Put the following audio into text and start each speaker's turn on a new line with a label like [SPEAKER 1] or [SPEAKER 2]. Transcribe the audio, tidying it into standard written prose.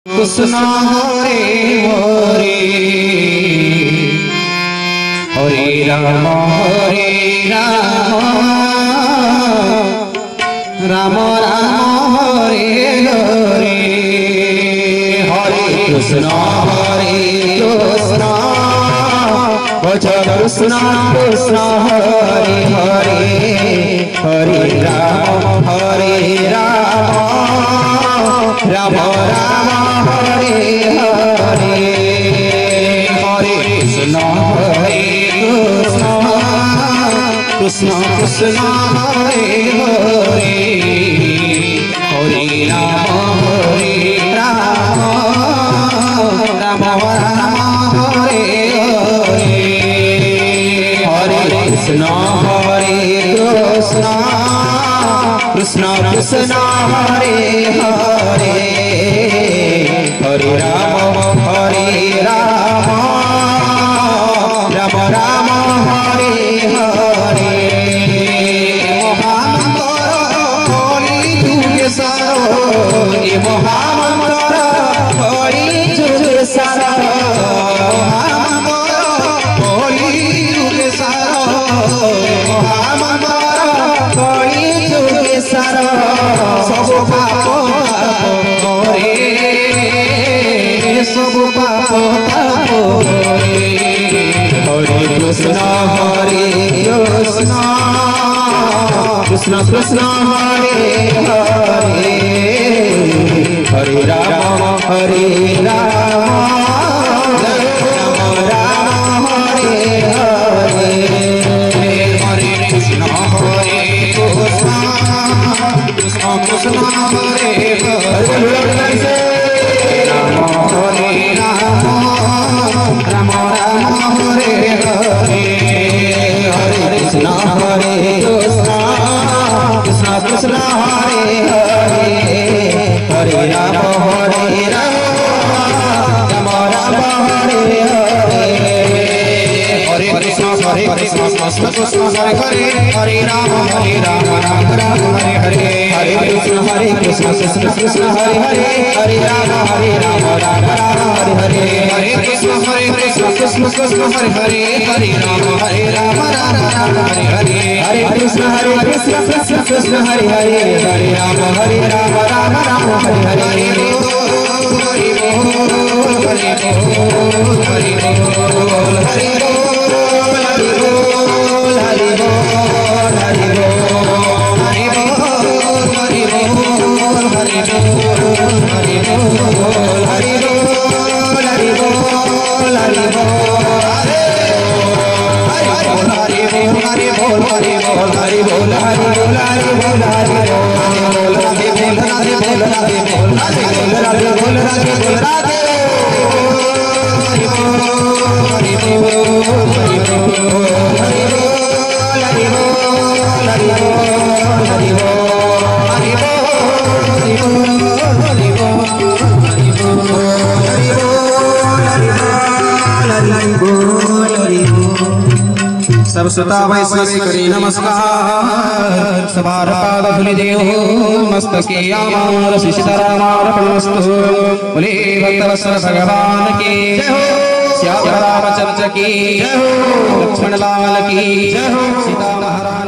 [SPEAKER 1] कृष्ण हरे हरे हरे राम राम राम हरे हरे हरे कृष्ण कृष्ण कृष्ण हरे हरे हरे राम राम राम हरे हरे हरे कृष्ण कृष्ण कृष्ण हरे हरे हरे राम राम राम हरे हरे हरे कृष्ण कृष्ण कृष्ण हरे हरे हरे राम राम राम हरे हरे महामंत्र हरि जुगे सारो ये महामंत्र हरि जुगे सारो महामंत्र हरि जुगे सारो महामंत्र हरि जुगे सारो सब पाप हरे सब पाप हरे हरे कृष्ण कृष्ण कृष्ण हरे हरे हरे राम राम हरे हरे हरे कृष्ण कृष्ण कृष्ण हरे हरे राम राम हरे हरे हरे कृष्ण कृष्ण कृष्ण हरे हरे हरे राम राम हरे हरे हरे कृष्ण कृष्ण कृष्ण हरे हरे हरे राम राम राम हरे हरे हरे कृष्ण कृष्ण कृष्ण हरे हरे हरे राम राम राम हरे हरे हरे कृष्ण कृष्ण कृष्ण हरे हरे हरे राम राम हरे हरे हरे कृष्ण कृष्ण कृष्ण हरे हरे हरे राम राम राम हरे हरे हरि सरस्वता वैष्णवी करी नमस्कार सवार पाद धूलि देव मस्तके आमार सीतारामार्पणमस्तु बोले भक्तवत्सल भगवान की जय हो श्याम रामचंद्र की जय हो लक्ष्मण लाल की जय हो सीता महाराज